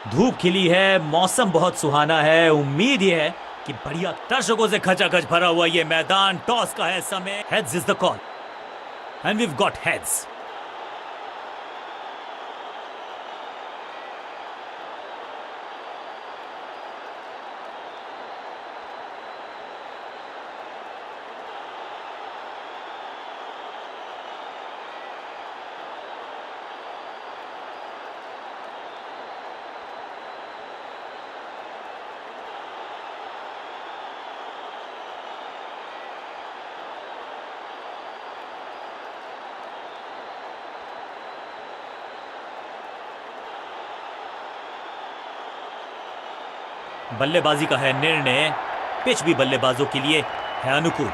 धूप खिली है, मौसम बहुत सुहाना है। उम्मीद ये है कि बढ़िया दर्शकों से खचाखच भरा हुआ ये मैदान। टॉस का है समय। Heads is the call and we've got heads. बल्लेबाजी का है निर्णय। पिच भी बल्लेबाजों के लिए है अनुकूल।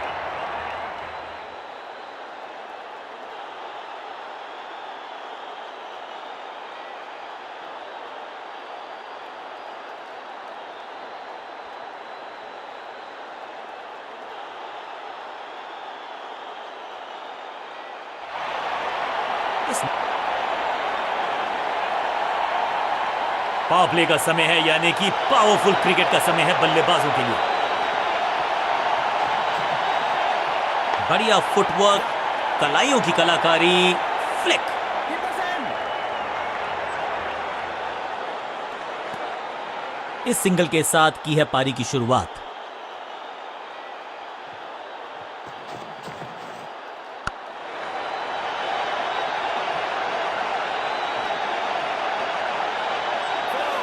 पावर प्ले का समय है, यानी कि पावरफुल क्रिकेट का समय है बल्लेबाजों के लिए। बढ़िया फुटवर्क, कलाइयों की कलाकारी, फ्लिक। इस सिंगल के साथ की है पारी की शुरुआत।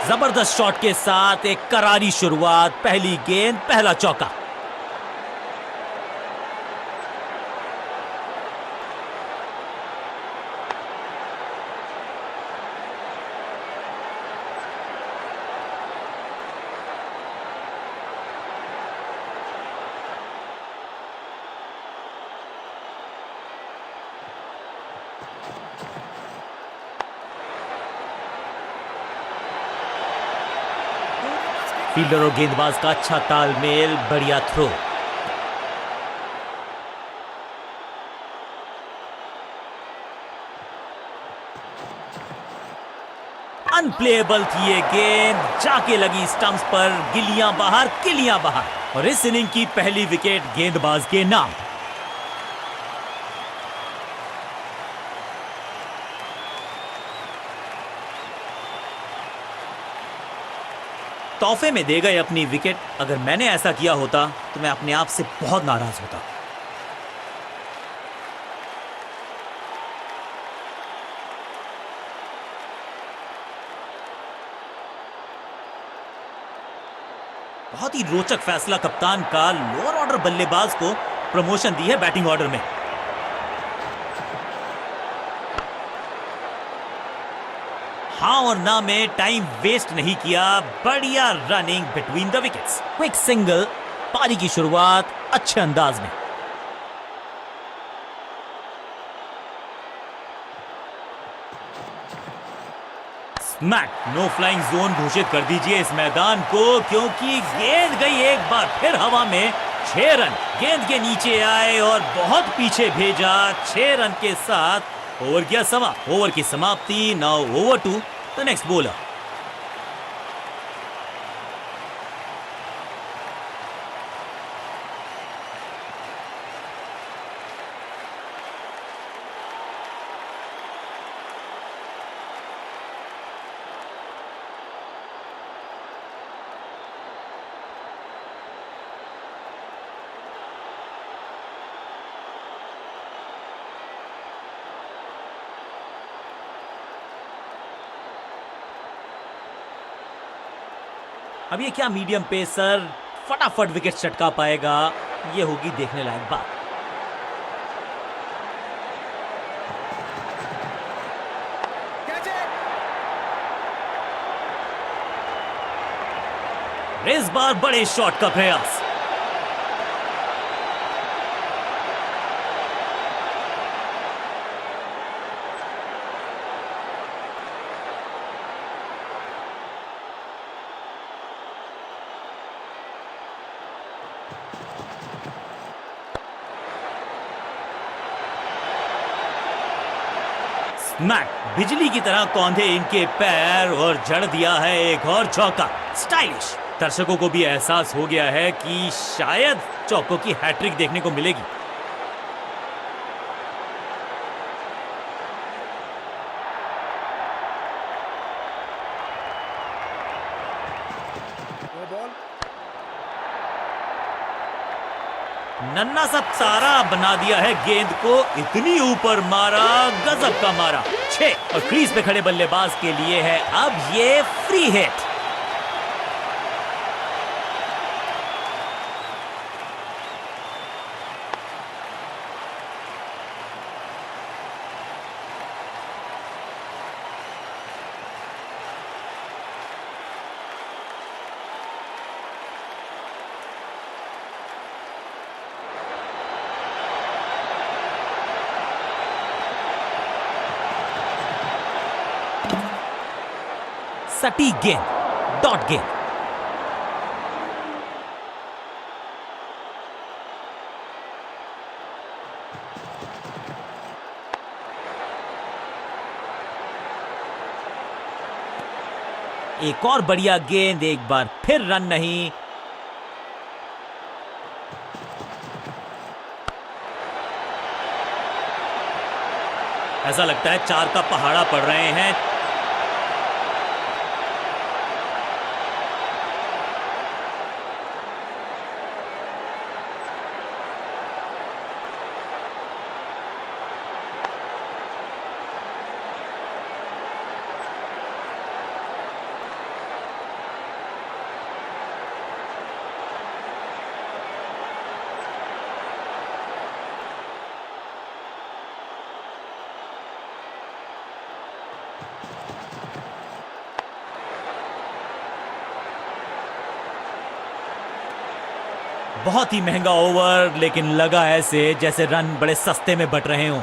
जबरदस्त शॉट के साथ एक करारी शुरुआत। पहली गेंद, पहला चौका। फील्डर और गेंदबाज का अच्छा तालमेल, बढ़िया थ्रो। अनप्लेएबल थी ये गेंद, जाके लगी स्टंप्स पर। गिल्लियां बाहर, किलियां बाहर, और इस इनिंग की पहली विकेट गेंदबाज के नाम। तोहफे में दे गए अपनी विकेट। अगर मैंने ऐसा किया होता तो मैं अपने आप से बहुत नाराज होता। बहुत ही रोचक फैसला कप्तान का। लोअर ऑर्डर बल्लेबाज को प्रमोशन दी है बैटिंग ऑर्डर में। हाँ और ना में टाइम वेस्ट नहीं किया। बढ़िया running between the wickets. Quick single, पारी की शुरुआत अच्छे अंदाज में। स्मैक। नो फ्लाइंग जोन घोषित कर दीजिए इस मैदान को, क्योंकि गेंद गई एक बार फिर हवा में। 6 रन गेंद के नीचे आए और बहुत पीछे भेजा। 6 रन के साथ ओवर किया समा। ओवर की समाप्ति। Now over to the next bowler. अब ये क्या मीडियम पेसर फटाफट विकेट चटका पाएगा, ये होगी देखने लायक बात। इस बार बड़े शॉट का प्रयास। मैक बिजली की तरह कौंधे इनके पैर और जड़ दिया है एक और चौका। स्टाइलिश। दर्शकों को भी एहसास हो गया है कि शायद चौकों की हैट्रिक देखने को मिलेगी। नन्ना सा तारा बना दिया है गेंद को, इतनी ऊपर मारा, गजब का मारा। 6 और क्रीज पे खड़े बल्लेबाज के लिए है अब ये फ्री हिट। सटीक गेंद, डॉट गेंद। एक और बढ़िया गेंद, एक बार फिर रन नहीं। ऐसा लगता है 4 का पहाड़ा पड़ रहे हैं। बहुत ही महंगा ओवर, लेकिन लगा ऐसे जैसे रन बड़े सस्ते में बट रहे हों।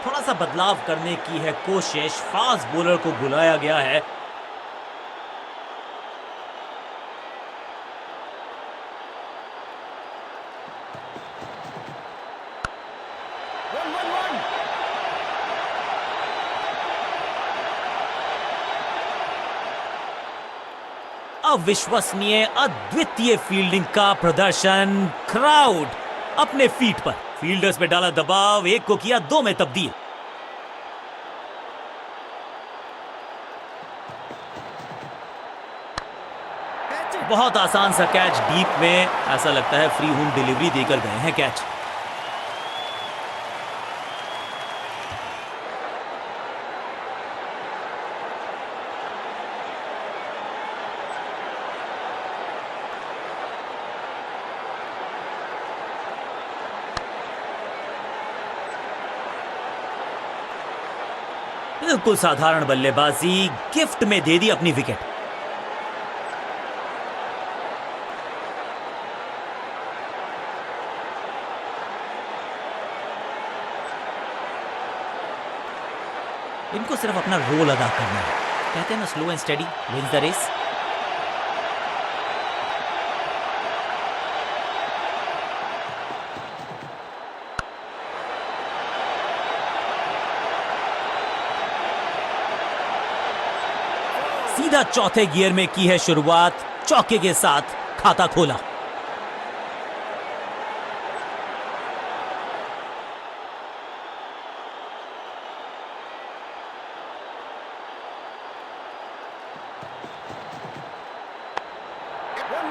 थोड़ा सा बदलाव करने की है कोशिश, फास्ट बॉलर को बुलाया गया है। अविश्वसनीय, अद्वितीय फील्डिंग का प्रदर्शन। क्राउड अपने फीट पर, फील्डर्स पे डाला दबाव, एक को किया दो में तब्दील। बहुत आसान सा कैच डीप में, ऐसा लगता है फ्री होम डिलीवरी देकर गए हैं कैच। बिल्कुल साधारण बल्लेबाजी, गिफ्ट में दे दी अपनी विकेट। इनको सिर्फ अपना रोल अदा करना है। कहते हैं ना, slow and steady wins the race. सीधा चौथे गियर में की है शुरुआत, चौके के साथ खाता खोला।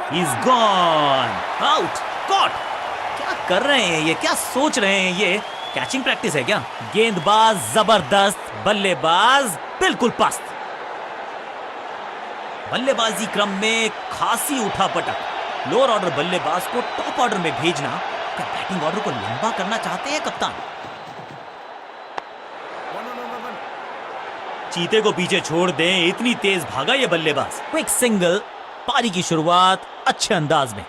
He's gone out, caught। क्या कर रहे हैं ये, क्या सोच रहे हैं ये? कैचिंग प्रैक्टिस है क्या? गेंदबाज जबरदस्त, बल्लेबाज बिल्कुल पस्त। बल्लेबाजी क्रम में खासी उठापटक। लोअर ऑर्डर बल्लेबाज को टॉप ऑर्डर में भेजना, क्या बैटिंग ऑर्डर को लंबा करना चाहते हैं कप्तान? चीते को पीछे छोड़ दें, इतनी तेज भागा ये बल्लेबाज। क्विक सिंगल, पारी की शुरुआत अच्छे अंदाज में।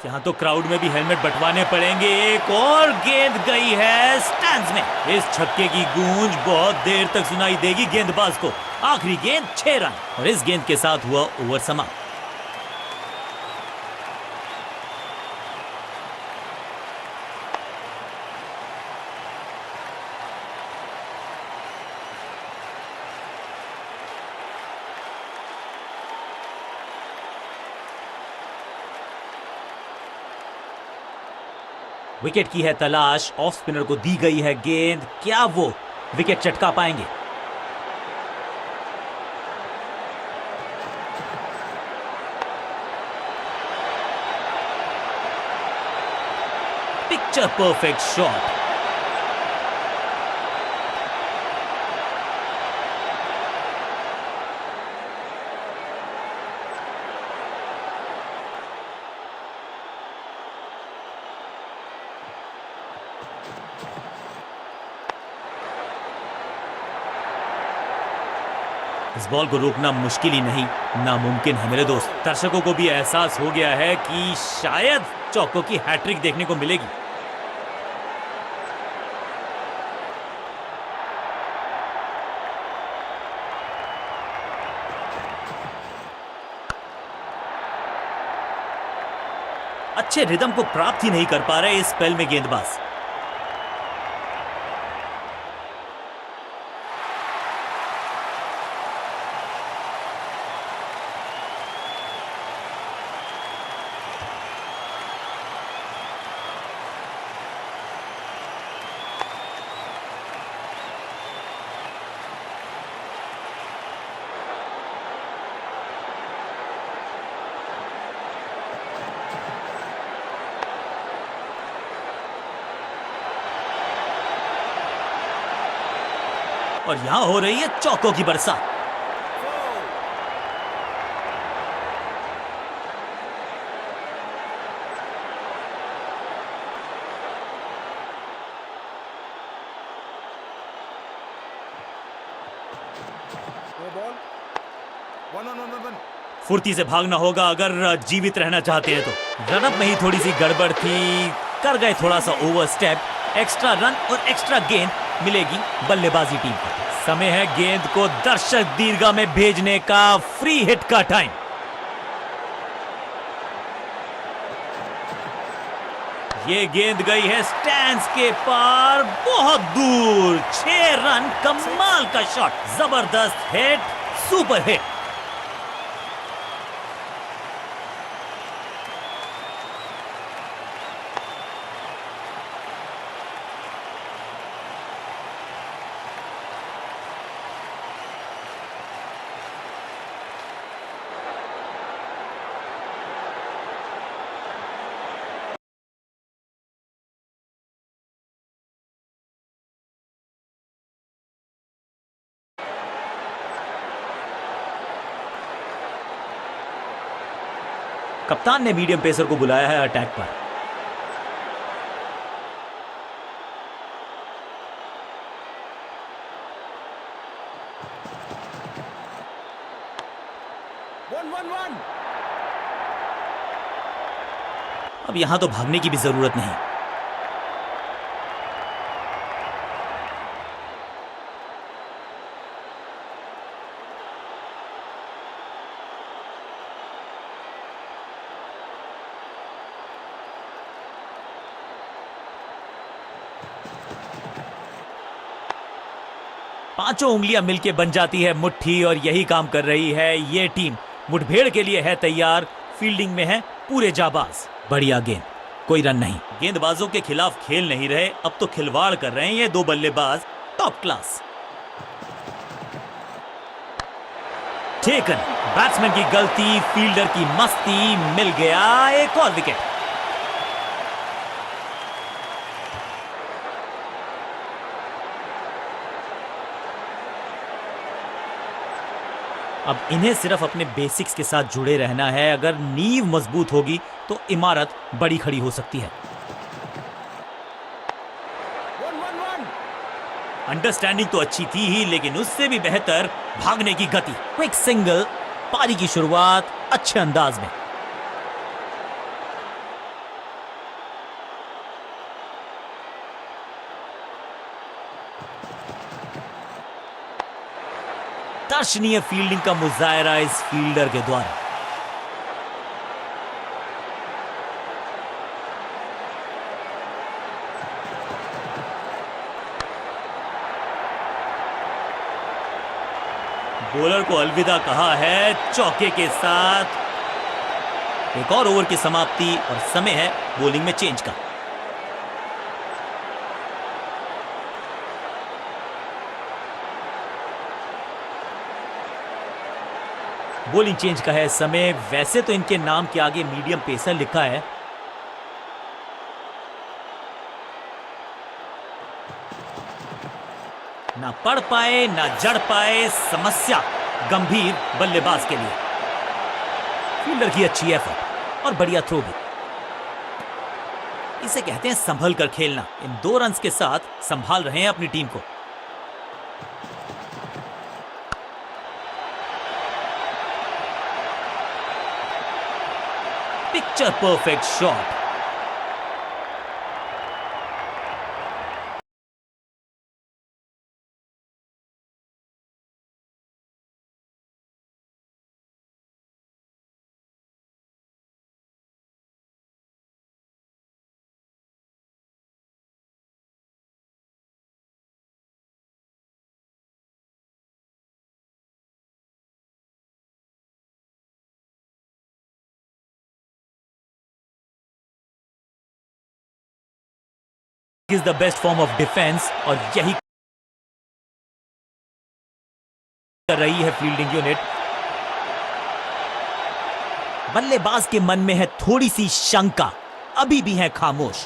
यहां तो क्राउड में भी हेलमेट बंटवाने पड़ेंगे। एक और गेंद गई है स्टैंड्स में। इस छक्के की गूंज बहुत देर तक सुनाई देगी गेंदबाज को। आखिरी गेंद 6 रन और इस गेंद के साथ हुआ ओवर समाप्त। विकेट की है तलाश, ऑफ स्पिनर को दी गई है गेंद, क्या वो विकेट चटका पाएंगे? Picture perfect shot. इस बॉल को रोकना मुश्किल ही नहीं, नामुमकिन है मेरे दोस्त। दर्शकों को भी एहसास हो गया है कि शायद चौकों की हैट्रिक देखने को मिलेगी। अच्छे रिदम को प्राप्त ही नहीं कर पा रहे इस स्पेल में गेंदबाज। और यहां हो रही है चौकों की बरसात। फुर्ती से भागना होगा अगर जीवित रहना चाहते हैं तो। रनअप में ही थोड़ी सी गड़बड़ थी, कर गए थोड़ा सा ओवर स्टेप। एक्स्ट्रा रन और एक्स्ट्रा गेंद मिलेगी बल्लेबाजी टीम को। समय है गेंद को दर्शक दीर्घा में भेजने का, फ्री हिट का टाइम। ये गेंद गई है स्टैंड्स के पार, बहुत दूर। 6 रन, कमाल का शॉट, जबरदस्त हिट, सुपर हिट। कप्तान ने मीडियम पेसर को बुलाया है अटैक पर। अब यहां तो भागने की भी जरूरत नहीं। पांचों उंगलियां मिलके बन जाती है मुट्ठी और यही काम कर रही है ये टीम। मुठभेड़ के लिए है तैयार, फील्डिंग में है पूरे जाबाज। बढ़िया गेंद, कोई रन नहीं। गेंदबाजों के खिलाफ खेल नहीं रहे, अब तो खिलवाड़ कर रहे हैं ये दो बल्लेबाज। Top class. टेकन, बैट्समैन की गलती, फील्डर की मस्ती, मिल गया एक और विकेट। अब इन्हें सिर्फ अपने बेसिक्स के साथ जुड़े रहना है। अगर नींव मजबूत होगी तो इमारत बड़ी खड़ी हो सकती है। अंडरस्टैंडिंग तो अच्छी थी ही, लेकिन उससे भी बेहतर भागने की गति। क्विक सिंगल, पारी की शुरुआत अच्छे अंदाज में। दर्शनीय फील्डिंग का मुजाहरा इस फील्डर के द्वारा। बॉलर को अलविदा कहा है चौके के साथ। एक और ओवर की समाप्ति और समय है बॉलिंग में चेंज का। बॉलिंग चेंज का है समय। वैसे तो इनके नाम के आगे मीडियम पेसर लिखा है। ना पढ़ पाए ना जड़ पाए, समस्या गंभीर बल्लेबाज के लिए। फील्डर की अच्छी एफर्ट और बढ़िया थ्रो भी। इसे कहते हैं संभल कर खेलना। इन 2 रन्स के साथ संभाल रहे हैं अपनी टीम को। Picture perfect shot. Is the best form of defence और यही कर रही है फील्डिंग यूनिट। बल्लेबाज के मन में है थोड़ी सी शंका, अभी भी है खामोश।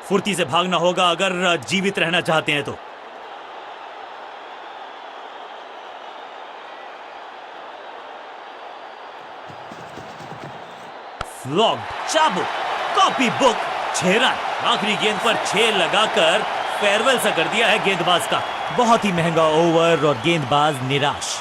फुर्ती से भागना होगा अगर जीवित रहना चाहते हैं तो। फ्लॉग, चाबुक, कॉपी बुक, 6 रन। आखिरी गेंद पर 6 लगाकर फेयरवेल सा कर दिया है गेंदबाज का। बहुत ही महंगा ओवर और गेंदबाज निराश।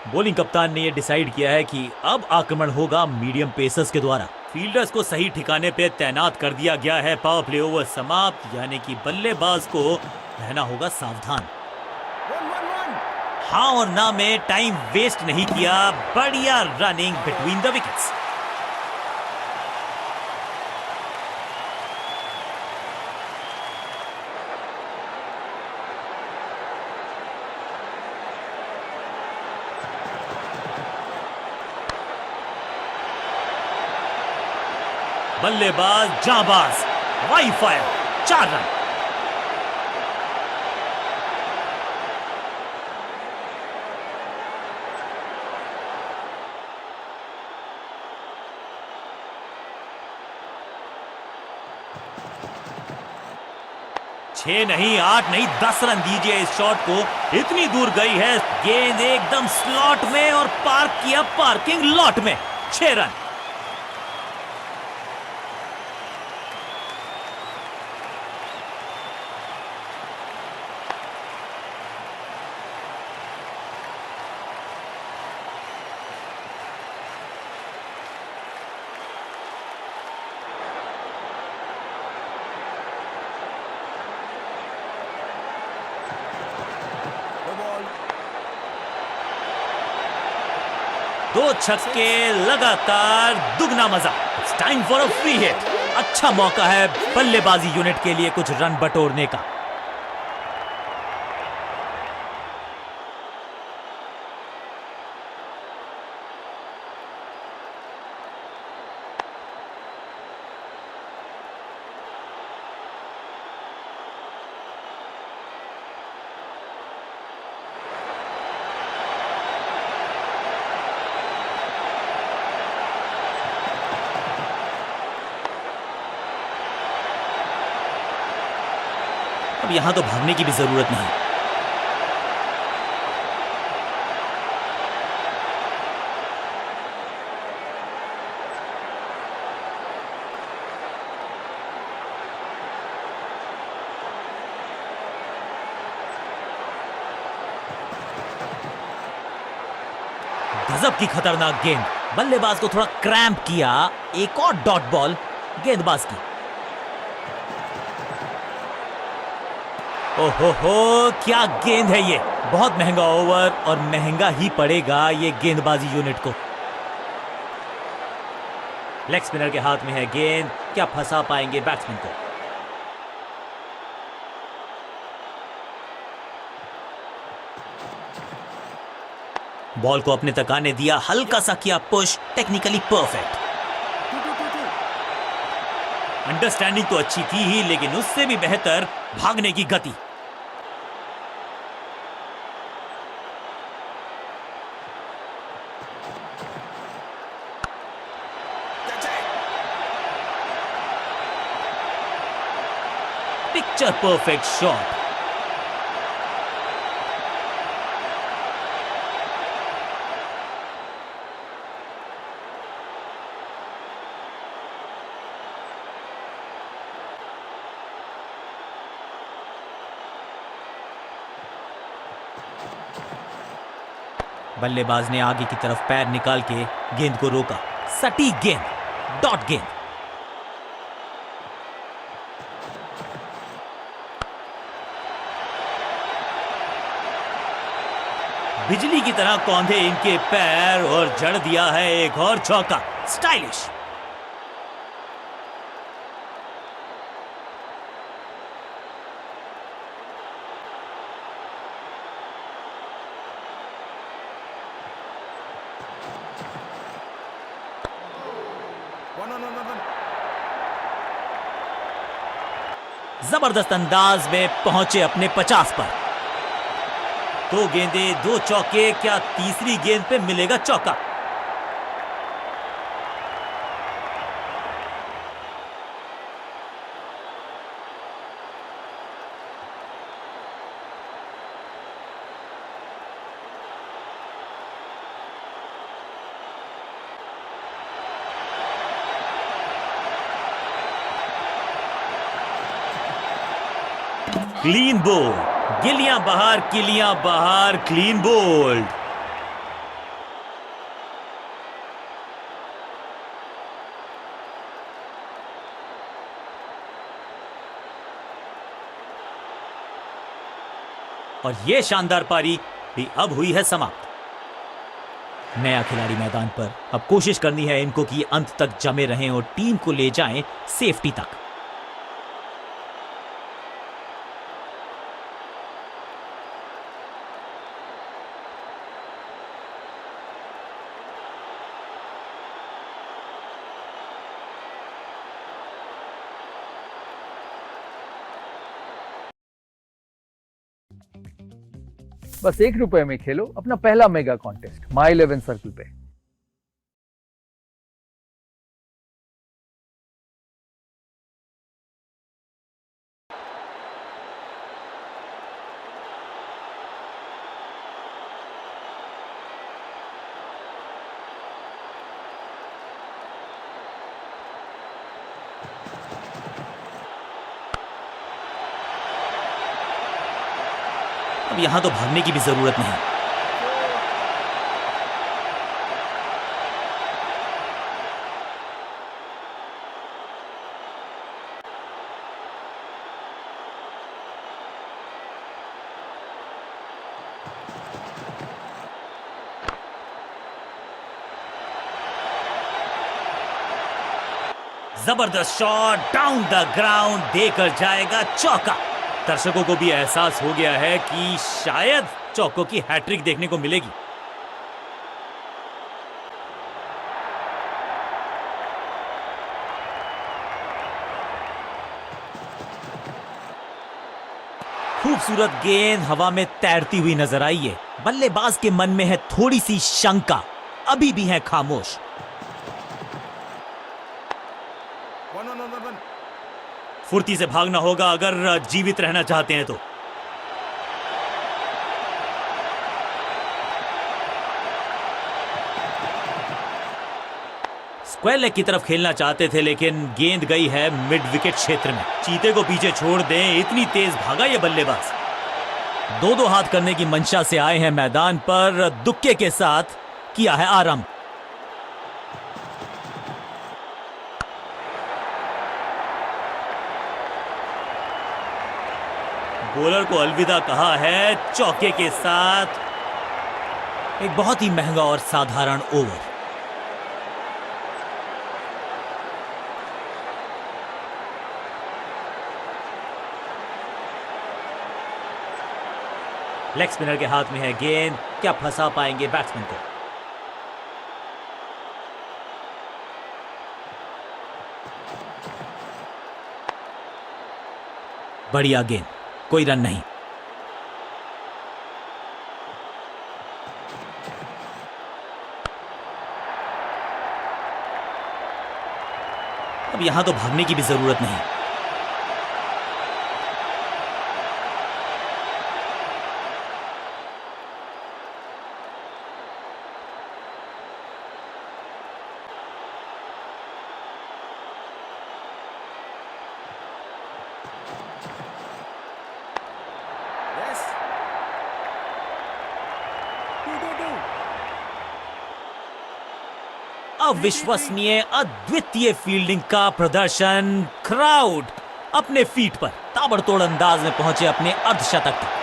बॉलिंग कप्तान ने यह डिसाइड किया है कि अब आक्रमण होगा मीडियम पेसर्स के द्वारा। फील्डर्स को सही ठिकाने पे तैनात कर दिया गया है। पावर प्ले ओवर समाप्त, यानी कि बल्लेबाज को रहना होगा सावधान। हाँ और ना में टाइम वेस्ट नहीं किया, बढ़िया रनिंग बिटवीन द विकेट्स। बल्लेबाज जाबाज, वाई फायर, 4 रन। छह नहीं, 8 नहीं, 10 रन दीजिए इस शॉट को। इतनी दूर गई है गेंद, एकदम स्लॉट में और पार्क किया पार्किंग लॉट में। 6 रन। दो छक्के लगातार, दुगना मजा। It's time for a free hit. अच्छा मौका है बल्लेबाजी यूनिट के लिए कुछ रन बटोरने का। अब यहां तो भागने की भी जरूरत नहीं। गजब की खतरनाक गेंद, बल्लेबाज को थोड़ा क्रैम्प किया। एक और डॉट बॉल गेंदबाज की। ओहो, क्या गेंद है ये। बहुत महंगा ओवर और महंगा ही पड़ेगा ये गेंदबाजी यूनिट को। लेग स्पिनर के हाथ में है गेंद, क्या फंसा पाएंगे बैट्समैन को। बॉल को अपने तक आने दिया, हल्का सा किया पुश, टेक्निकली परफेक्ट। अंडरस्टैंडिंग तो अच्छी थी ही, लेकिन उससे भी बेहतर भागने की गति। Picture perfect shot. बल्लेबाज ने आगे की तरफ पैर निकाल के गेंद को रोका। सटीक गेंद, डॉट गेंद। बिजली की तरह कौंधे इनके पैर और जड़ दिया है एक और चौका। स्टाइलिश। जबरदस्त अंदाज में पहुंचे अपने 50 पर। 2 गेंदें, 2 चौके, क्या तीसरी गेंद पे मिलेगा चौका। क्लीन बोल्ड, गिलियां बाहर, किलियां बाहर, क्लीन बोल्ड। और ये शानदार पारी भी अब हुई है समाप्त। नया खिलाड़ी मैदान पर, अब कोशिश करनी है इनको कि ये अंत तक जमे रहें और टीम को ले जाएं सेफ्टी तक। बस ₹1 में खेलो अपना पहला मेगा कॉन्टेस्ट माई 11 सर्कल पे। अब यहां तो भागने की भी जरूरत नहीं। जबरदस्त शॉट डाउन द ग्राउंड, देकर जाएगा चौका। दर्शकों को भी एहसास हो गया है कि शायद चौकों की हैट्रिक देखने को मिलेगी। खूबसूरत गेंद हवा में तैरती हुई नजर आई है। बल्लेबाज के मन में है थोड़ी सी शंका, अभी भी है खामोश। फुर्ती से भागना होगा अगर जीवित रहना चाहते हैं तो। स्क्वायर लेग की तरफ खेलना चाहते थे लेकिन गेंद गई है मिड विकेट क्षेत्र में। चीते को पीछे छोड़ दें, इतनी तेज भागा ये बल्लेबाज। दो हाथ करने की मंशा से आए हैं मैदान पर, दुक्के के साथ किया है आरंभ। बॉलर को अलविदा कहा है चौके के साथ। एक बहुत ही महंगा और साधारण ओवर। लेग स्पिनर के हाथ में है गेंद, क्या फंसा पाएंगे बैट्समैन को। बढ़िया गेंद, कोई रन नहीं। अब यहां तो भागने की भी जरूरत नहीं। अविश्वसनीय, अद्वितीय फील्डिंग का प्रदर्शन। क्राउड अपने फीट पर ताबड़तोड़ अंदाज में पहुंचे अपने अर्धशतक तक।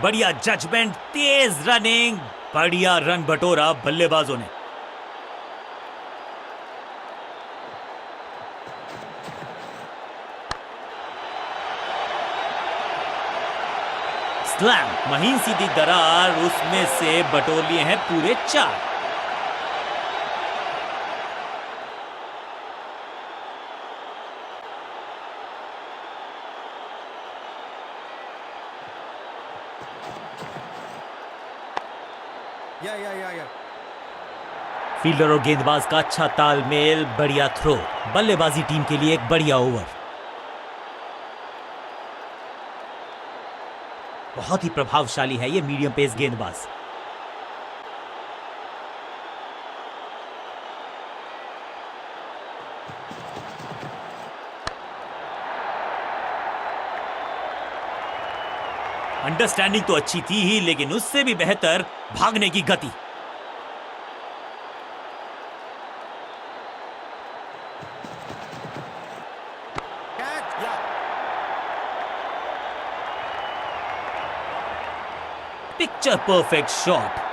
बढ़िया जजमेंट, तेज रनिंग, बढ़िया रन बटोरा बल्लेबाजों ने। स्लैम, महीन सीधी दरार, उसमें से बटोर लिए हैं पूरे 4। फील्डर और गेंदबाज का अच्छा तालमेल, बढ़िया थ्रो। बल्लेबाजी टीम के लिए एक बढ़िया ओवर। बहुत ही प्रभावशाली है ये मीडियम पेस गेंदबाज। अंडरस्टैंडिंग तो अच्छी थी ही, लेकिन उससे भी बेहतर भागने की गति। Picture perfect shot.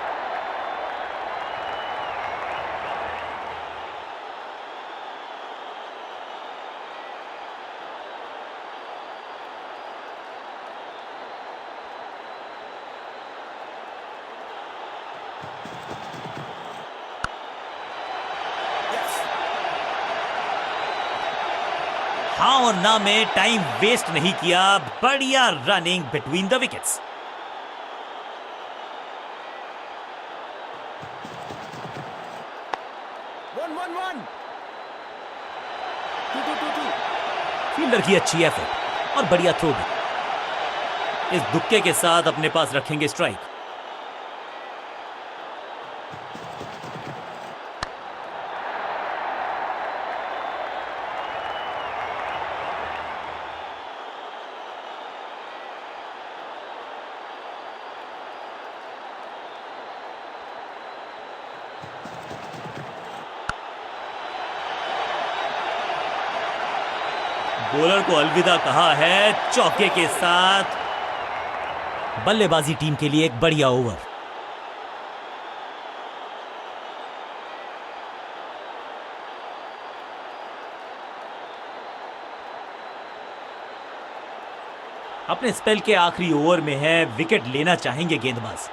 हाँ और ना में टाइम वेस्ट नहीं किया। बढ़िया running between the wickets. Fielder की अच्छी एफर्ट और बढ़िया थ्रो भी। इस दुक्के के साथ अपने पास रखेंगे स्ट्राइक। बॉलर को अलविदा कहा है चौके के साथ। बल्लेबाजी टीम के लिए एक बढ़िया ओवर। अपने स्पेल के आखिरी ओवर में है, विकेट लेना चाहेंगे गेंदबाज।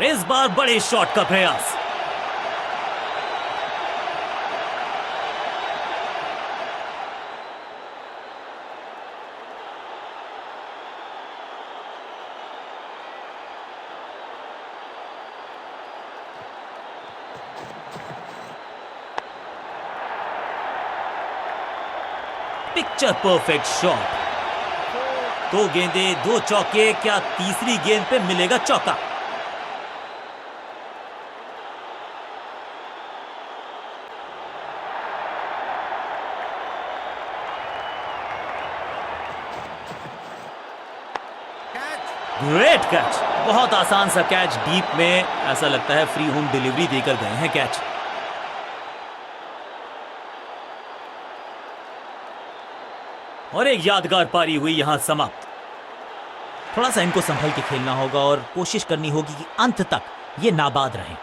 इस बार बड़े शॉट का प्रयास। Picture perfect shot. दो गेंदे, दो चौके, क्या तीसरी गेंद पे मिलेगा चौका? Great catch. बहुत आसान सा कैच डीप में, ऐसा लगता है फ्री होम डिलीवरी देकर गए हैं कैच। और एक यादगार पारी हुई यहां समाप्त। थोड़ा सा इनको संभल के खेलना होगा और कोशिश करनी होगी कि अंत तक ये नाबाद रहें।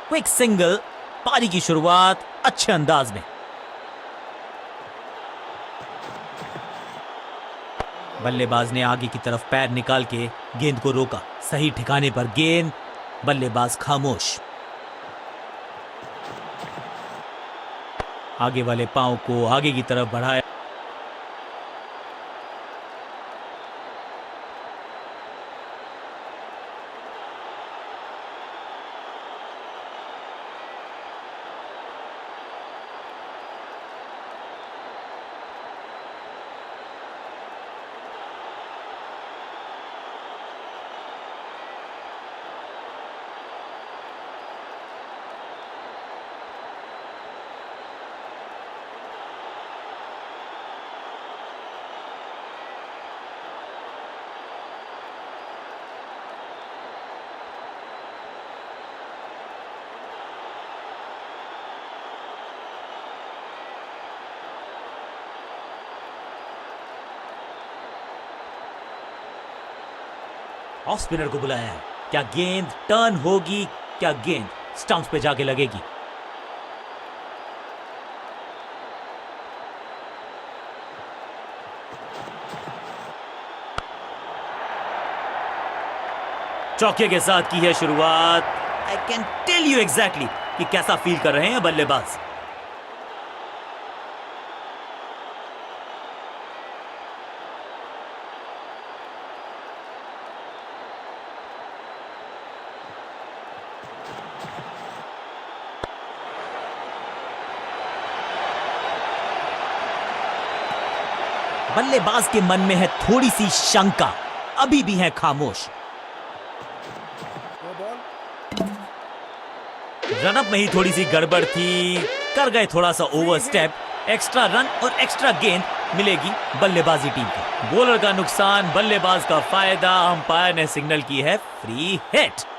Quick single. पारी की शुरुआत अच्छे अंदाज में। बल्लेबाज ने आगे की तरफ पैर निकाल के गेंद को रोका। सही ठिकाने पर गेंद, बल्लेबाज खामोश। आगे वाले पांव को आगे की तरफ बढ़ाया। ऑफ स्पिनर को बुलाया है। क्या गेंद टर्न होगी? क्या गेंद स्टंप्स पे जाके लगेगी? चौके के साथ की है शुरुआत। I can tell you exactly कि कैसा फील कर रहे हैं बल्लेबाज। बल्लेबाज के मन में है थोड़ी सी शंका, अभी भी है खामोश। रनअप में ही थोड़ी सी गड़बड़ थी, कर गए थोड़ा सा ओवर स्टेप। एक्स्ट्रा रन और एक्स्ट्रा गेंद मिलेगी बल्लेबाजी टीम को। बॉलर का नुकसान, बल्लेबाज का फायदा। अंपायर ने सिग्नल की है फ्री हिट।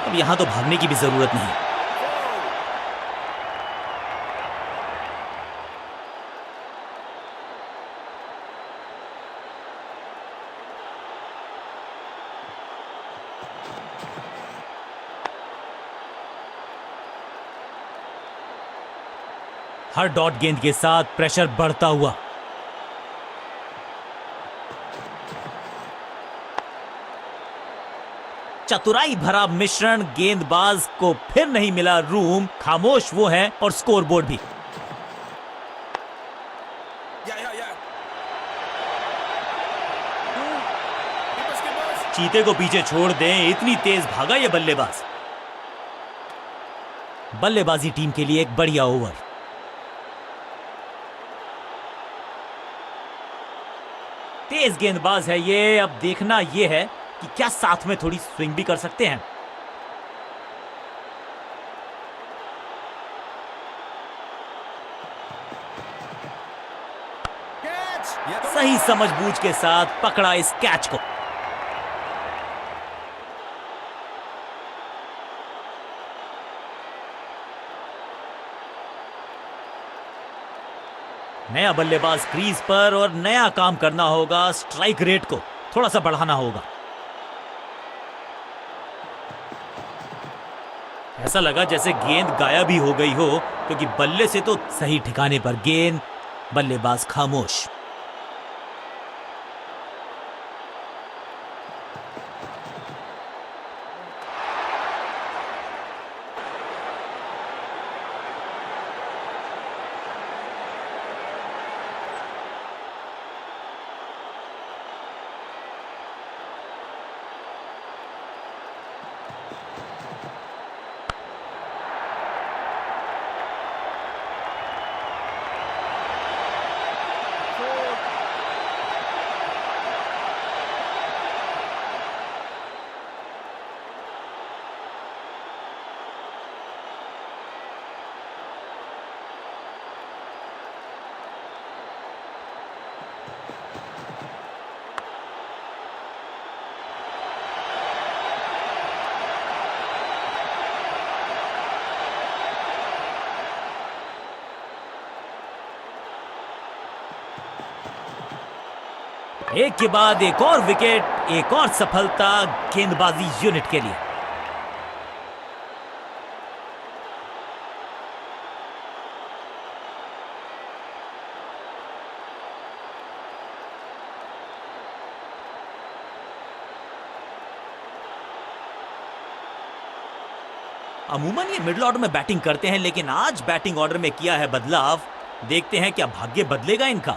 अब यहां तो भागने की भी जरूरत नहीं। हर डॉट गेंद के साथ प्रेशर बढ़ता हुआ। चतुराई भरा मिश्रण, गेंदबाज को फिर नहीं मिला रूम। खामोश वो है और स्कोरबोर्ड भी। चीते को पीछे छोड़ दें, इतनी तेज भागा ये बल्लेबाज। बल्लेबाजी टीम के लिए एक बढ़िया ओवर। तेज गेंदबाज है ये। अब देखना ये है कि क्या साथ में थोड़ी स्विंग भी कर सकते हैं। सही समझबूझ के साथ पकड़ा इस कैच को। नया बल्लेबाज क्रीज पर और नया काम करना होगा। स्ट्राइक रेट को थोड़ा सा बढ़ाना होगा। ऐसा लगा जैसे गेंद गायब ही हो गई हो, क्योंकि बल्ले से तो सही ठिकाने पर गेंद। बल्लेबाज खामोश। एक के बाद एक और विकेट, एक और सफलता गेंदबाजी यूनिट के लिए। अमूमन ये मिडिल ऑर्डर में बैटिंग करते हैं, लेकिन आज बैटिंग ऑर्डर में किया है बदलाव। देखते हैं क्या भाग्य बदलेगा इनका।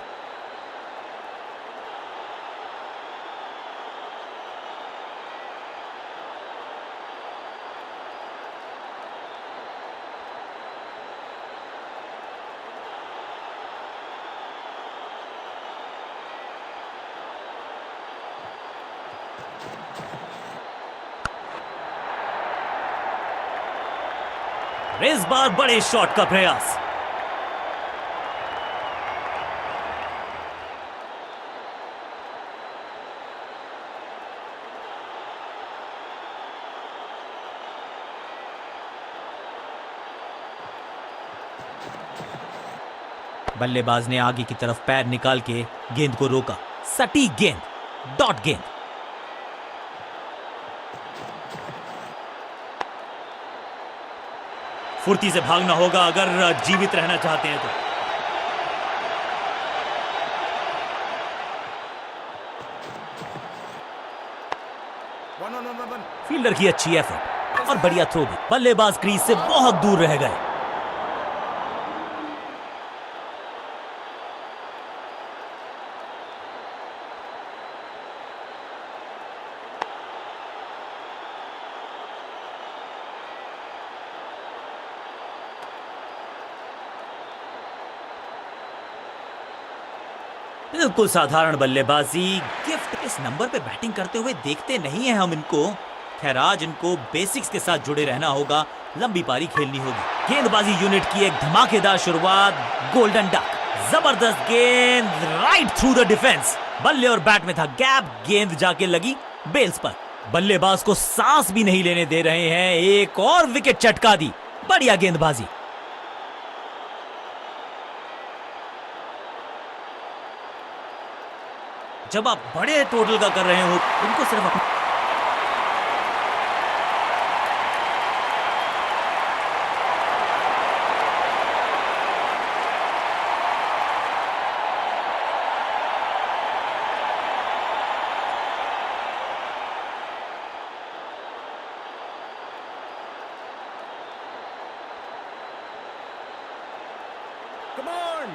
इस बार बड़े शॉट का प्रयास। बल्लेबाज ने आगे की तरफ पैर निकाल के गेंद को रोका। सटीक गेंद, डॉट गेंद। फुर्ती से भागना होगा अगर जीवित रहना चाहते हैं तो। फील्डर की अच्छी एफर्ट और बढ़िया थ्रो भी। बल्लेबाज क्रीज से बहुत दूर रह गए। बिल्कुल साधारण बल्लेबाजी, गिफ्ट। इस नंबर पे बैटिंग करते हुए देखते नहीं है हम इनको। खैर आज इनको बेसिक्स के साथ जुड़े रहना होगा, लंबी पारी खेलनी होगी। गेंदबाजी यूनिट की एक धमाकेदार शुरुआत, गोल्डन डक, जबरदस्त गेंद राइट थ्रू द डिफेंस। बल्ले और बैट में था गैप, गेंद जाके लगी बेल्स पर। बल्लेबाज को सांस भी नहीं लेने दे रहे हैं, एक और विकेट चटका दी। बढ़िया गेंदबाजी। जब आप बड़े टोटल का कर रहे हो, उनको सिर्फ अपना Come on!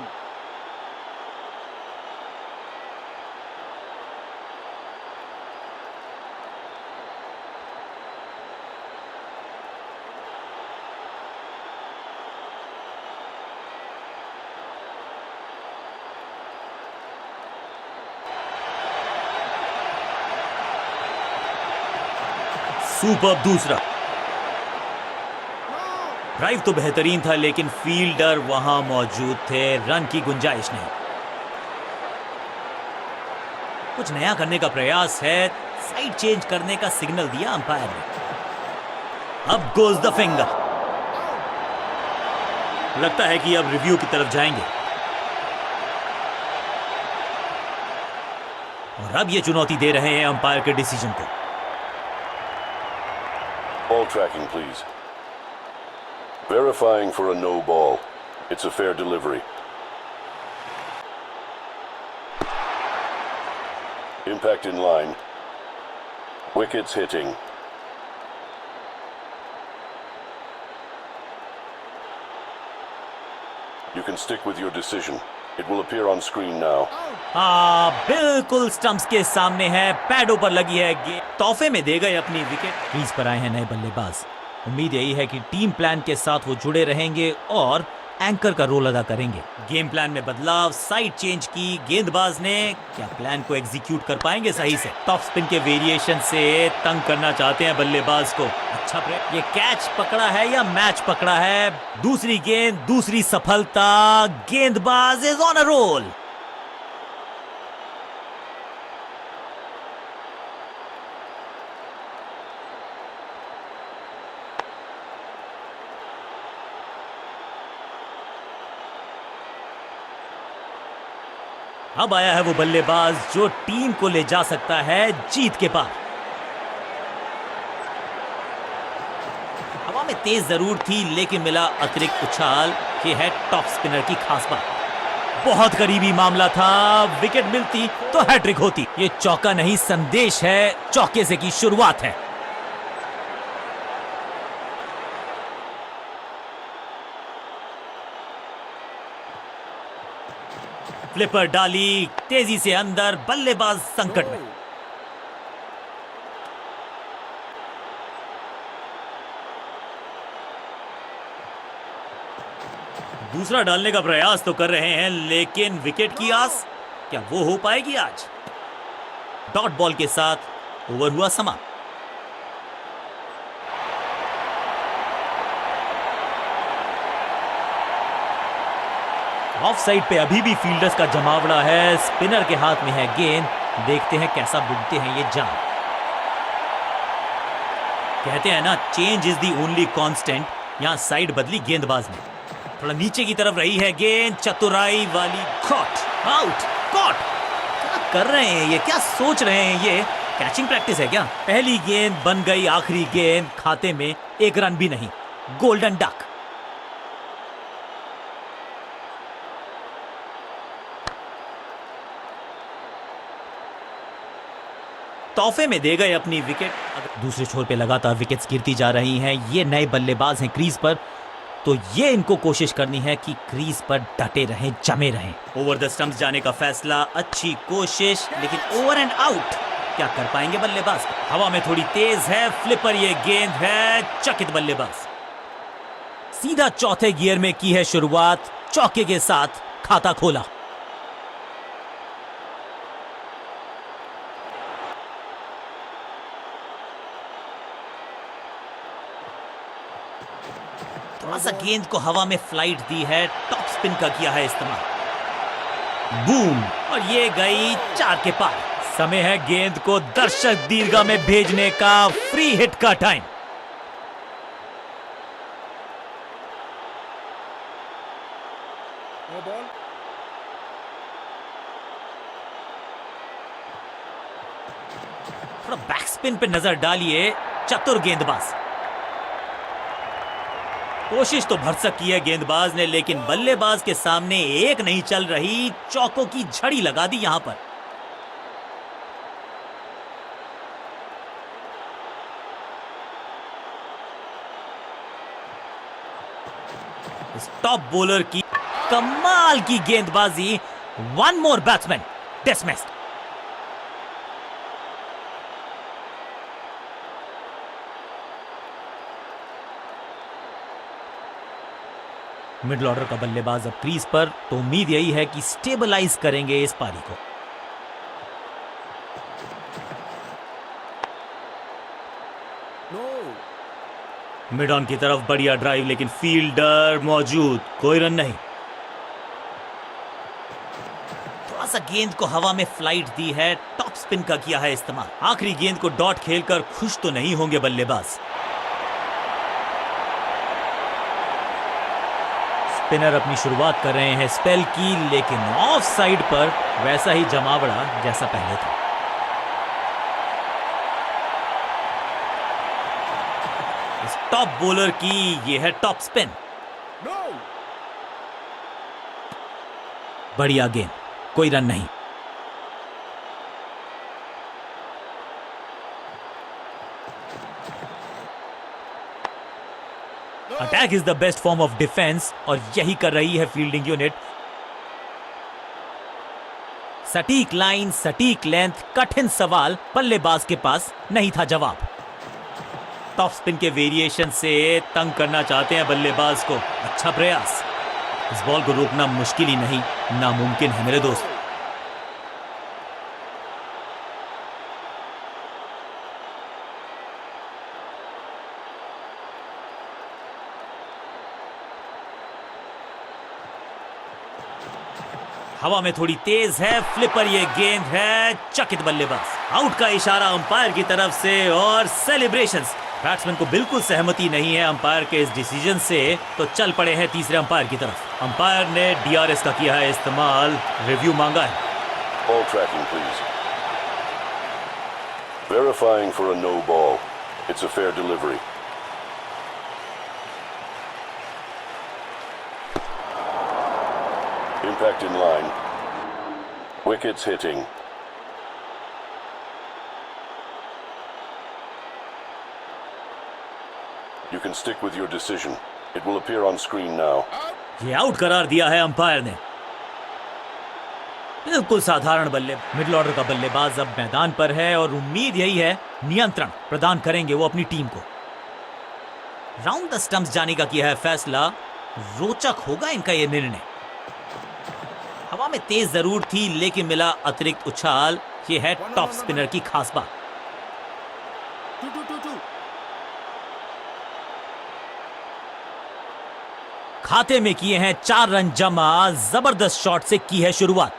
सुपर दूसरा। ड्राइव तो बेहतरीन था, लेकिन फील्डर वहां मौजूद थे, रन की गुंजाइश नहीं। कुछ नया करने का प्रयास है, साइड चेंज करने का सिग्नल दिया अंपायर ने। अब गोज द फिंगर। लगता है कि अब रिव्यू की तरफ जाएंगे और अब ये चुनौती दे रहे हैं अंपायर के डिसीजन को। Ball tracking, please. Verifying for a no ball. It's a fair delivery. Impact in line. Wickets hitting. You can stick with your decision. It will appear on screen now. बिल्कुल stumps के सामने है, पैडों पर लगी है गेंद। तोहफे में दे गए अपनी विकेट। क्रीज पर आए हैं नए बल्लेबाज। उम्मीद यही है कि टीम प्लान के साथ वो जुड़े रहेंगे और एंकर का रोल अदा करेंगे। गेम प्लान में बदलाव, साइड चेंज की गेंदबाज ने। क्या प्लान को एग्जीक्यूट कर पाएंगे सही से? टॉप स्पिन के वेरिएशन से तंग करना चाहते हैं बल्लेबाज को। अच्छा प्रयोग। ये कैच पकड़ा है या मैच पकड़ा है? दूसरी गेंद, दूसरी सफलता। गेंदबाज इज ऑन अ रोल। अब आया है वो बल्लेबाज जो टीम को ले जा सकता है जीत के पार। हवा में तेज जरूर थी, लेकिन मिला अतिरिक्त उछाल। ये है टॉप स्पिनर की खास बात। बहुत करीबी मामला था, विकेट मिलती तो हैट्रिक होती। ये चौका नहीं, संदेश है, चौके से की शुरुआत है। फ्लिपर डाली, तेजी से अंदर, बल्लेबाज संकट में। दूसरा डालने का प्रयास तो कर रहे हैं, लेकिन विकेट की आस, क्या वो हो पाएगी आज? डॉट बॉल के साथ ओवर हुआ समाप्त। ऑफ साइड पे अभी भी फील्डर्स का जमावड़ा है। स्पिनर के हाथ में है गेंद, देखते हैं कैसा बुनते हैं ये जान। कहते हैं ना, change is the only constant. यहां साइड बदली गेंदबाज ने, थोड़ा नीचे की तरफ रही है गेंद, चतुराई वाली। Caught, out, caught. क्या कर रहे हैं ये? क्या सोच रहे हैं ये? कैचिंग प्रैक्टिस है क्या? पहली गेंद बन गई आखिरी गेंद, खाते में एक रन भी नहीं। Golden duck. तोहफे में दे गए अपनी विकेट। दूसरे छोर पे लगातार विकेट्स गिरती जा रही हैं। ये नए बल्लेबाज हैं क्रीज पर, तो ये इनको कोशिश करनी है कि क्रीज पर डटे रहें, जमे रहें। ओवर द स्टंप्स जाने का फैसला, अच्छी कोशिश, लेकिन ओवर एंड आउट। क्या कर पाएंगे बल्लेबाज? हवा में थोड़ी तेज है, फ्लिपर ये गेंद है, चकित बल्लेबाज। सीधा चौथे गियर में की है शुरुआत, चौके के साथ खाता खोला। थोड़ा सा गेंद को हवा में फ्लाइट दी है, टॉप स्पिन का किया है इस्तेमाल। बूम, और ये गई 4 के पार। समय है गेंद को दर्शक दीर्घा में भेजने का, फ्री हिट का टाइम। No ball. थोड़ा बैक स्पिन पे नजर डालिए, चतुर गेंदबाज। कोशिश तो भरसक की है गेंदबाज ने, लेकिन बल्लेबाज के सामने एक नहीं चल रही, चौकों की झड़ी लगा दी यहां पर। टॉप बॉलर की कमाल की गेंदबाजी। One more batsman dismissed. Middle order का बल्लेबाज अब क्रीज पर, तो उम्मीद यही है कि स्टेबलाइज करेंगे इस पारी को। No. मिड ऑन की तरफ बढ़िया ड्राइव, लेकिन फील्डर मौजूद, कोई रन नहीं। थोड़ा सा गेंद को हवा में फ्लाइट दी है, टॉप स्पिन का किया है इस्तेमाल। आखिरी गेंद को डॉट खेलकर खुश तो नहीं होंगे बल्लेबाज। स्पिनर अपनी शुरुआत कर रहे हैं स्पेल की, लेकिन ऑफ साइड पर वैसा ही जमावड़ा जैसा पहले था। इस टॉप बॉलर की ये है टॉप स्पिन। No. बढ़िया गेंद, कोई रन नहीं। Attack is the best form of defence, और यही कर रही है फील्डिंग यूनिट। सटीक लाइन, सटीक लेंथ, कठिन सवाल, बल्लेबाज के पास नहीं था जवाब। टॉप स्पिन के वेरिएशन से तंग करना चाहते हैं बल्लेबाज को। अच्छा प्रयास। इस बॉल को रोकना मुश्किल ही नहीं, नामुमकिन है मेरे दोस्त। हवा में थोड़ी तेज है, फ्लिपर ये गेंद है, चकित बल्लेबाज। आउट का इशारा अंपायर की तरफ से, और सेलिब्रेशंस। बैट्समैन को बिल्कुल सहमति नहीं है अंपायर के इस डिसीजन से, तो चल पड़े हैं तीसरे अंपायर की तरफ। अंपायर ने डीआरएस का किया है इस्तेमाल, रिव्यू मांगा है। Ball tracking, please. Verifying for a no ball. It's a fair delivery. Impact in line. Wickets hitting. You can stick with your decision. It will appear on screen now. ये out करार दिया है umpire ने। बिल्कुल साधारण बल्ले। Middle order का बल्लेबाज अब मैदान पर है, और उम्मीद यही है नियंत्रण प्रदान करेंगे वो अपनी टीम को। राउंड द स्टंप्स जाने का किया है फैसला। रोचक होगा इनका ये निर्णय। हवा में तेज जरूर थी, लेकिन मिला अतिरिक्त उछाल। ये है टॉप स्पिनर की खास बात। 2-2-2-2. खाते में किए हैं 4 रन जमा। जबरदस्त शॉट से की है शुरुआत।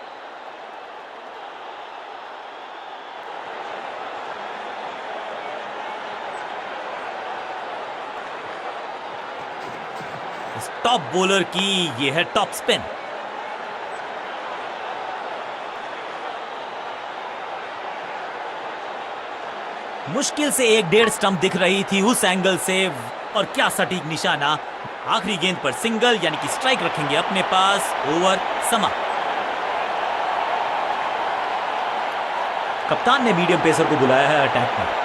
इस टॉप बॉलर की ये है टॉप स्पिन। मुश्किल से 1-1.5 स्टंप दिख रही थी उस एंगल से, और क्या सटीक निशाना। आखिरी गेंद पर सिंगल, यानी कि स्ट्राइक रखेंगे अपने पास। ओवर समाप्त। कप्तान ने मीडियम पेसर को बुलाया है अटैक पर।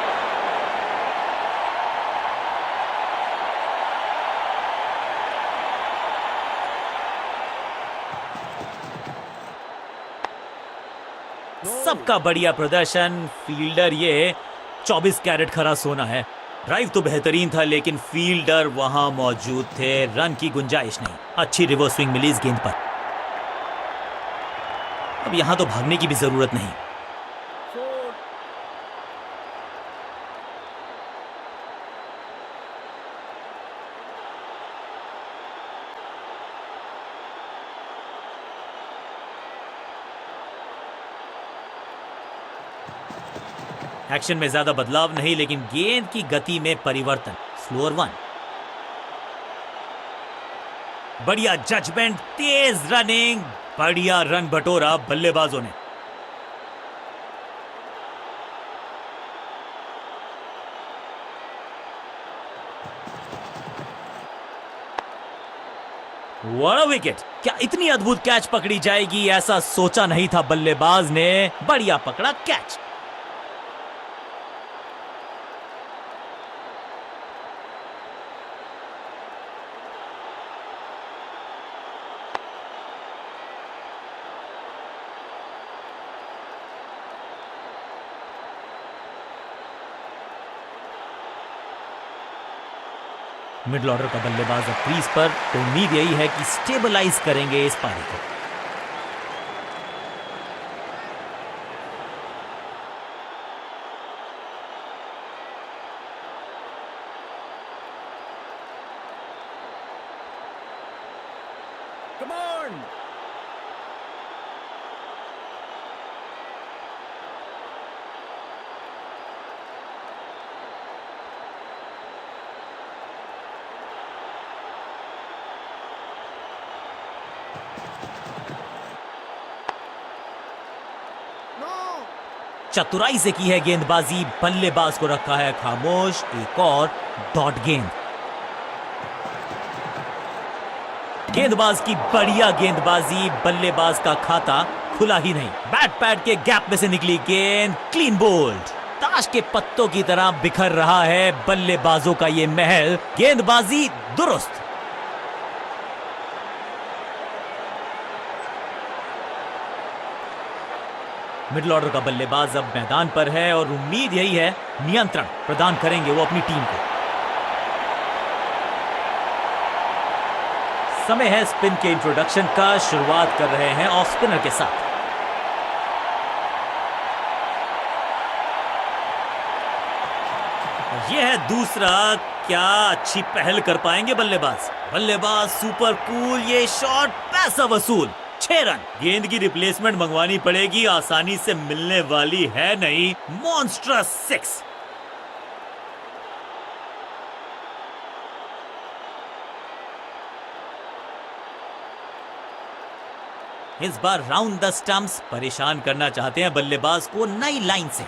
सबका बढ़िया प्रदर्शन। फील्डर ये 24 कैरेट खरा सोना है। ड्राइव तो बेहतरीन था, लेकिन फील्डर वहां मौजूद थे, रन की गुंजाइश नहीं। अच्छी रिवर्स स्विंग मिली इस गेंद पर। अब यहां तो भागने की भी जरूरत नहीं। 4. एक्शन में ज्यादा बदलाव नहीं, लेकिन गेंद की गति में परिवर्तन। Slower one. बढ़िया जजमेंट, तेज रनिंग, बढ़िया रन बटोरा बल्लेबाजों ने। What a wicket! क्या इतनी अद्भुत कैच पकड़ी जाएगी, ऐसा सोचा नहीं था बल्लेबाज ने। बढ़िया पकड़ा कैच। मिडिल ऑर्डर का बल्लेबाज अब क्रीज पर, तो उम्मीद यही है कि स्टेबलाइज करेंगे इस पारी को। Come on! No! चतुराई से की है गेंदबाजी, बल्लेबाज को रखा है खामोश। एक और डॉट गेंद। गेंदबाज की बढ़िया गेंदबाजी, बल्लेबाज का खाता खुला ही नहीं। बैट पैड के गैप में से निकली गेंद, क्लीन बोल्ड। ताश के पत्तों की तरह बिखर रहा है बल्लेबाजों का ये महल। गेंदबाजी दुरुस्त। मिडिल ऑर्डर का बल्लेबाज अब मैदान पर है और उम्मीद यही है नियंत्रण प्रदान करेंगे वो अपनी टीम को। समय है स्पिन के इंट्रोडक्शन का। शुरुआत कर रहे हैं ऑफ स्पिनर के साथ। यह है दूसरा। क्या अच्छी पहल कर पाएंगे बल्लेबाज। बल्लेबाज सुपर कूल, ये शॉट पैसा वसूल। 6 रन। गेंद की रिप्लेसमेंट मंगवानी पड़ेगी, आसानी से मिलने वाली है नहीं। मॉन्स्ट्रस 6। इस बार राउंड द स्टंप्स, परेशान करना चाहते हैं बल्लेबाज को नई लाइन से।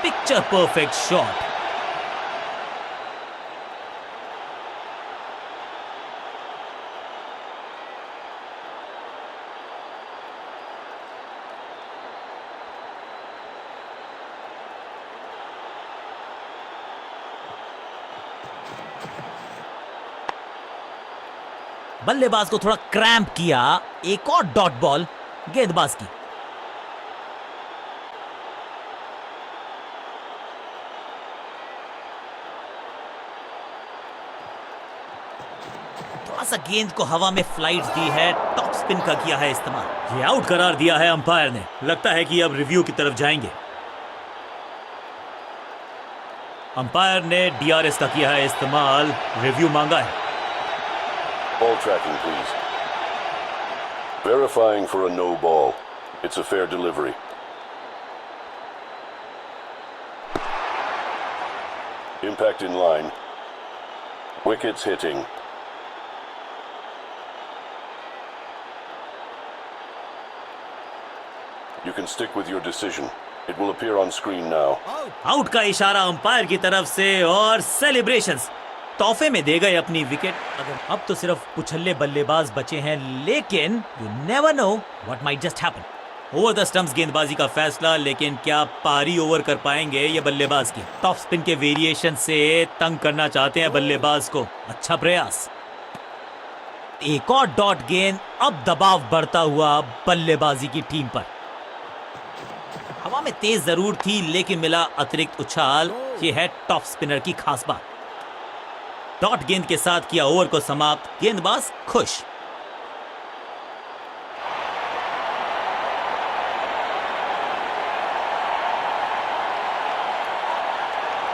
Picture perfect shot. बल्लेबाज को थोड़ा क्रैम्प किया। एक और डॉट बॉल गेंदबाज की। थोड़ा सा गेंद को हवा में फ्लाइट दी है, टॉप स्पिन का किया है इस्तेमाल। ये आउट करार दिया है अंपायर ने। लगता है कि अब रिव्यू की तरफ जाएंगे। अंपायर ने डीआरएस का किया है इस्तेमाल, रिव्यू मांगा है। Ball tracking, please. Verifying for a no ball. It's a fair delivery. Impact in line. Wickets hitting. You can stick with your decision. It will appear on screen now. Out का इशारा umpire की तरफ से और celebrations तोहफे में दे गए अपनी विकेट। अब तो सिर्फ उछल्ले बल्लेबाज बचे हैं, लेकिन you never know what might just happen. Over the stumps गेंदबाजी का फैसला, लेकिन क्या पारी ओवर कर पाएंगे ये बल्लेबाज की। टॉप स्पिन के वेरिएशन से तंग करना चाहते हैं बल्लेबाज को। अच्छा प्रयास। एक और डॉट गेंद। अब दबाव बढ़ता हुआ बल्लेबाजी की टीम पर। हवा में तेज जरूर थी, लेकिन मिला अतिरिक्त उछाल। ये है टॉप स्पिनर की खास बात। डॉट गेंद के साथ किया ओवर को समाप्त। गेंदबाज खुश।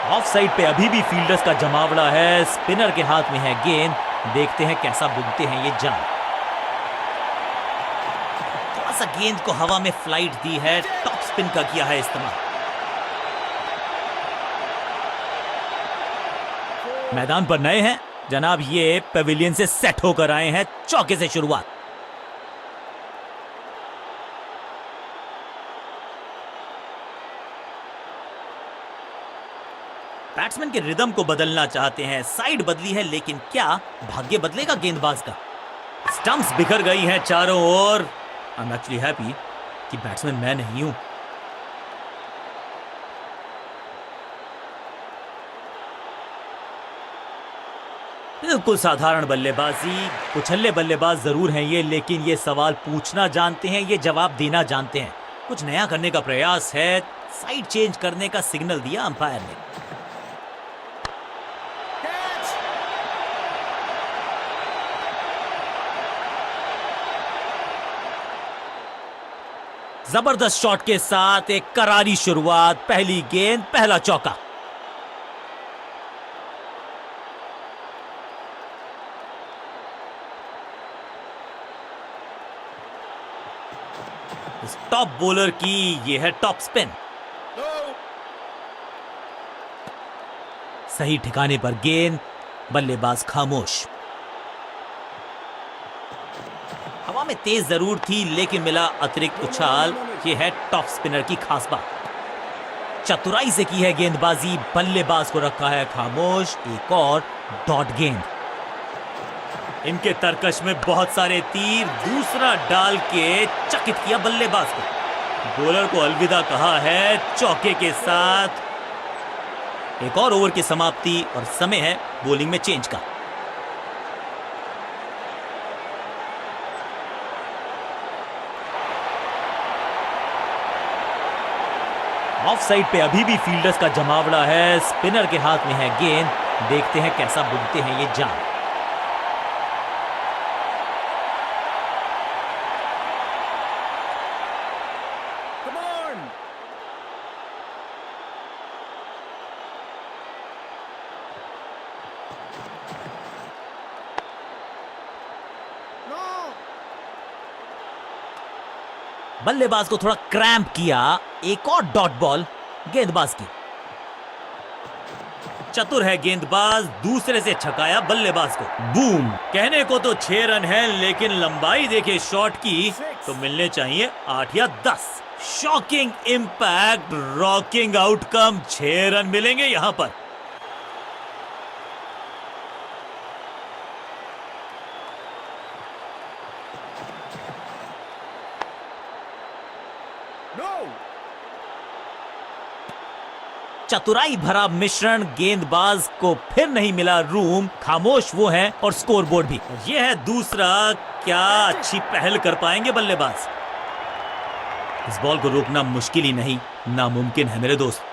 ऑफ साइड पे अभी भी फील्डर्स का जमावड़ा है। स्पिनर के हाथ में है गेंद। देखते हैं कैसा बुनते हैं ये जाल। सा गेंद को हवा में फ्लाइट दी है, टॉप स्पिन का किया है इस्तेमाल। मैदान पर नए हैं जनाब, ये पेविलियन से सेट होकर आए हैं। चौके से शुरुआत। बैट्समैन के रिदम को बदलना चाहते हैं, साइड बदली है, लेकिन क्या भाग्य बदलेगा गेंदबाज का? स्टंप्स बिखर गई हैं चारों ओर। आई एम एक्चुअली हैप्पी कि बैट्समैन मैं नहीं हूं। बिल्कुल साधारण बल्लेबाजी, उछल्ले बल्लेबाज जरूर हैं ये, लेकिन ये सवाल पूछना जानते हैं, ये जवाब देना जानते हैं। कुछ नया करने का प्रयास है, साइड चेंज करने का सिग्नल दिया अंपायर ने। Catch. जबरदस्त शॉट के साथ एक करारी शुरुआत, पहली गेंद पहला चौका। इस टॉप बॉलर की ये है टॉप स्पिन। No. सही ठिकाने पर गेंद, बल्लेबाज खामोश। हवा में तेज जरूर थी, लेकिन मिला अतिरिक्त उछाल। ये है टॉप स्पिनर की खास बात। चतुराई से की है गेंदबाजी, बल्लेबाज को रखा है खामोश। एक और डॉट गेंद। इनके तरकश में बहुत सारे तीर, दूसरा डाल के चकित किया बल्लेबाज को। बॉलर को अलविदा कहा है चौके के साथ। एक और ओवर की समाप्ति और समय है बॉलिंग में चेंज का। ऑफ साइड पे अभी भी फील्डर्स का जमावड़ा है। स्पिनर के हाथ में है गेंद, देखते हैं कैसा बुनते हैं ये जाल। Come on. No. बल्लेबाज को थोड़ा क्रैम्प किया। एक और डॉट बॉल गेंदबाज की। चतुर है गेंदबाज, दूसरे से छकाया बल्लेबाज को। बूम। कहने को तो 6 रन है, लेकिन लंबाई देखे शॉट की तो मिलने चाहिए 8 या 10। Shocking impact, rocking outcome. 6 run मिलेंगे यहां पर। No. चतुराई भरा मिश्रण, गेंदबाज को फिर नहीं मिला रूम। खामोश वो है और स्कोरबोर्ड भी। यह है दूसरा। क्या अच्छी पहल कर पाएंगे बल्लेबाज? इस बॉल को रोकना मुश्किल ही नहीं, नामुमकिन है मेरे दोस्त।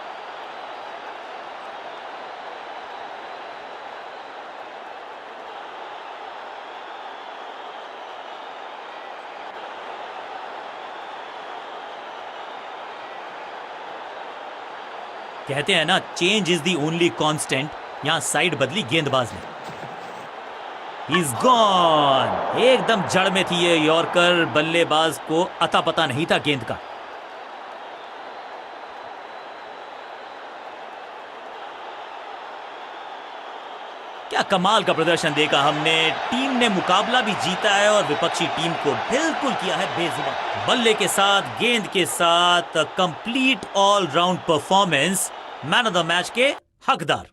कहते हैं ना, change is the only constant. यहां साइड बदली गेंदबाज ने। He's gone। एकदम जड़ में थी ये यॉर्कर, बल्लेबाज को अता पता नहीं था गेंद का। क्या कमाल का प्रदर्शन देखा हमने। टीम ने मुकाबला भी जीता है और विपक्षी टीम को बिल्कुल किया है बेजुबान। बल्ले के साथ, गेंद के साथ, complete all round performance. Man of the match के हकदार।